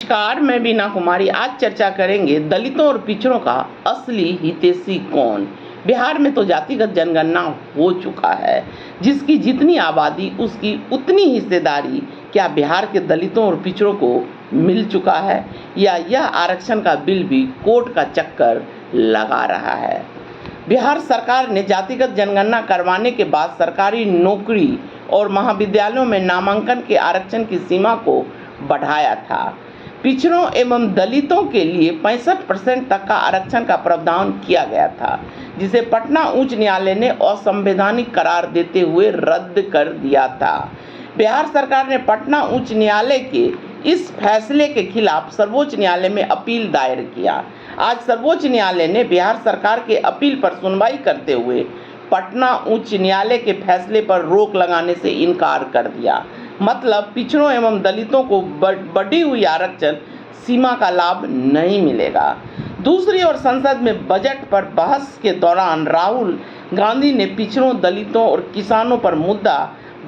नमस्कार, मैं बीना कुमारी। आज चर्चा करेंगे दलितों और पिछड़ों का असली हितैषी कौन। बिहार में तो जातिगत जनगणना हो चुका है, जिसकी जितनी आबादी उसकी उतनी हिस्सेदारी। क्या बिहार के दलितों और पिछड़ों को मिल चुका है, या यह आरक्षण का बिल भी कोर्ट का चक्कर लगा रहा है। बिहार सरकार ने जातिगत जनगणना करवाने के बाद सरकारी नौकरी और महाविद्यालयों में नामांकन के आरक्षण की सीमा को बढ़ाया था। पिछड़ों एवं दलितों के लिए 65% तक का आरक्षण का प्रावधान किया गया था, जिसे पटना उच्च न्यायालय ने असंवैधानिक करार देते हुए रद्द कर दिया था। बिहार सरकार ने पटना उच्च न्यायालय के इस फैसले के खिलाफ सर्वोच्च न्यायालय में अपील दायर किया। आज सर्वोच्च न्यायालय ने बिहार सरकार के अपील पर सुनवाई करते हुए पटना उच्च न्यायालय के फैसले पर रोक लगाने से इनकार कर दिया। मतलब पिछड़ों एवं दलितों को बढ़ी हुई आरक्षण सीमा का लाभ नहीं मिलेगा। दूसरी ओर संसद में बजट पर बहस के दौरान राहुल गांधी ने पिछड़ों, दलितों और किसानों पर मुद्दा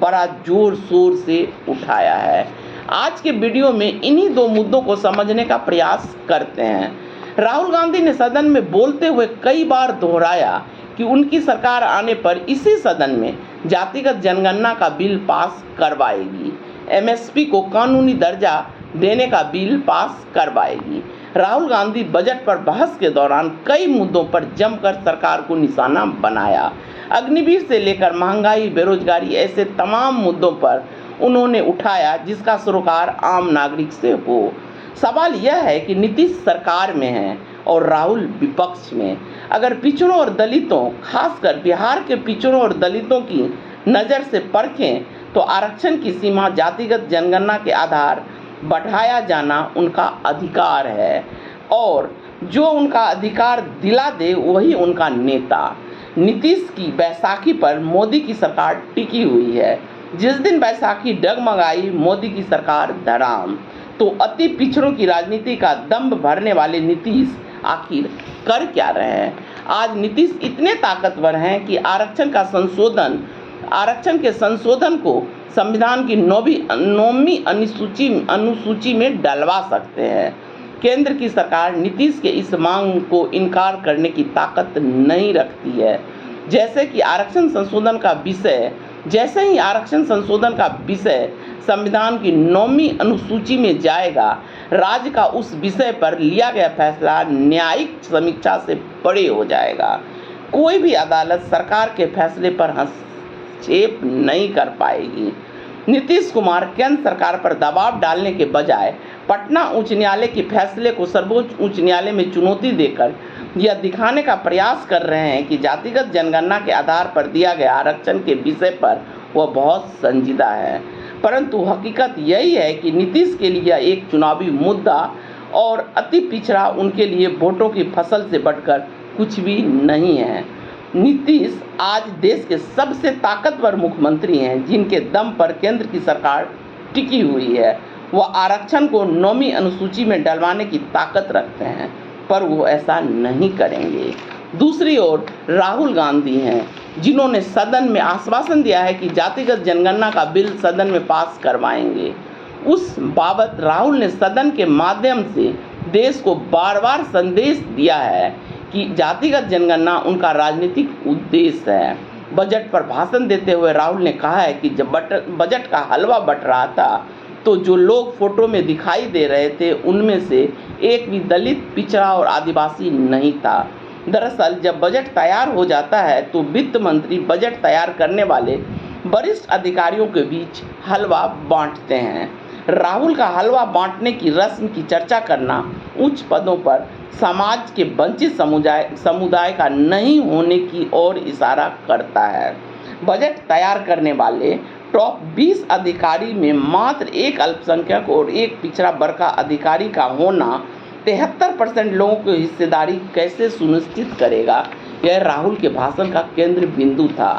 बड़ा जोर शोर से उठाया है। आज के वीडियो में इन्हीं दो मुद्दों को समझने का प्रयास करते हैं। राहुल गांधी ने सदन में बोलते हुए कई बार दोहराया कि उनकी सरकार आने पर इसी सदन में जातिगत जनगणना का बिल पास करवाएगी, एमएसपी को कानूनी दर्जा देने का बिल पास करवाएगी। राहुल गांधी बजट पर बहस के दौरान कई मुद्दों पर जमकर सरकार को निशाना बनाया। अग्निवीर से लेकर महंगाई, बेरोजगारी, ऐसे तमाम मुद्दों पर उन्होंने उठाया जिसका सरोकार आम नागरिक से हो। सवाल यह है कि नीतीश सरकार में है और राहुल विपक्ष में। अगर पिछड़ों और दलितों, खासकर बिहार के पिछड़ों और दलितों की नज़र से परखें तो आरक्षण की सीमा जातिगत जनगणना के आधार बढ़ाया जाना उनका अधिकार है, और जो उनका अधिकार दिला दे वही उनका नेता। नीतीश की बैसाखी पर मोदी की सरकार टिकी हुई है। जिस दिन बैसाखी डगमगाई, मोदी की सरकार धड़ाम। तो अति पिछड़ों की राजनीति का दंभ भरने वाले नीतीश आखिर कर क्या रहे हैं। आज नीतीश इतने ताकतवर हैं कि आरक्षण के संशोधन को संविधान की 9वीं अनुसूची में डलवा सकते हैं। केंद्र की सरकार नीतीश के इस मांग को इनकार करने की ताकत नहीं रखती है। जैसे ही आरक्षण संशोधन का विषय संविधान की 9वीं अनुसूची में जाएगा, राज्य का उस विषय पर लिया गया फैसला न्यायिक समीक्षा से परे हो जाएगा। कोई भी अदालत सरकार के फैसले पर हस्तक्षेप नहीं कर पाएगी। नीतीश कुमार केंद्र सरकार पर दबाव डालने के बजाय पटना उच्च न्यायालय के फैसले को सर्वोच्च उच्च न्यायालय में चुनौती देकर यह दिखाने का प्रयास कर रहे हैं कि जातिगत जनगणना के आधार पर दिया गया आरक्षण के विषय पर वह बहुत संजीदा है। परंतु हकीकत यही है कि नीतीश के लिए एक चुनावी मुद्दा और अति पिछड़ा उनके लिए वोटों की फसल से बढ़कर कुछ भी नहीं है। नीतीश आज देश के सबसे ताकतवर मुख्यमंत्री हैं, जिनके दम पर केंद्र की सरकार टिकी हुई है। वह आरक्षण को 9वीं अनुसूची में डलवाने की ताकत रखते हैं, पर वो ऐसा नहीं करेंगे। दूसरी ओर राहुल गांधी हैं, जिन्होंने सदन में आश्वासन दिया है कि जातिगत जनगणना का बिल सदन में पास करवाएंगे। उस बाबत राहुल ने सदन के माध्यम से देश को बार बार संदेश दिया है कि जातिगत जनगणना उनका राजनीतिक उद्देश्य है। बजट पर भाषण देते हुए राहुल ने कहा है कि जब बजट का हलवा बंट रहा था तो जो लोग फोटो में दिखाई दे रहे थे उनमें से एक भी दलित, पिछड़ा और आदिवासी नहीं था। दरअसल जब बजट तैयार हो जाता है तो वित्त मंत्री बजट तैयार करने वाले वरिष्ठ अधिकारियों के बीच हलवा बांटते हैं। राहुल का हलवा बांटने की रस्म की चर्चा करना उच्च पदों पर समाज के वंचित समुदाय का नहीं होने की ओर इशारा करता है। बजट तैयार करने वाले टॉप 20 अधिकारी में मात्र एक अल्पसंख्यक और एक पिछड़ा वर्ग का अधिकारी का होना 73% लोगों की हिस्सेदारी कैसे सुनिश्चित करेगा, यह राहुल के भाषण का केंद्र बिंदु था।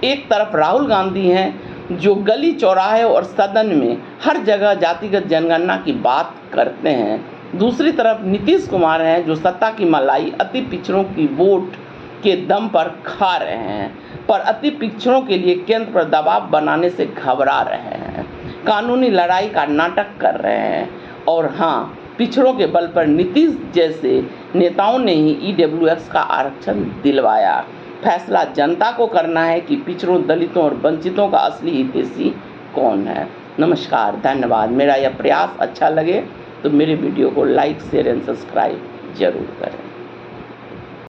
एक तरफ राहुल गांधी हैं जो गली चौराहे और सदन में हर जगह जातिगत जनगणना की बात करते हैं, दूसरी तरफ नीतीश कुमार हैं जो सत्ता की मलाई अति पिछड़ों की वोट के दम पर खा रहे हैं, पर अति पिछड़ों के लिए केंद्र पर दबाव बनाने से घबरा रहे हैं, कानूनी लड़ाई का नाटक कर रहे हैं। और हाँ, पिछड़ों के बल पर नीतीश जैसे नेताओं ने ही ईडब्ल्यूएस का आरक्षण दिलवाया। फैसला जनता को करना है कि पिछड़ों, दलितों और वंचितों का असली हितैषी कौन है। नमस्कार, धन्यवाद। मेरा यह प्रयास अच्छा लगे तो मेरे वीडियो को लाइक, शेयर एंड सब्सक्राइब जरूर करें।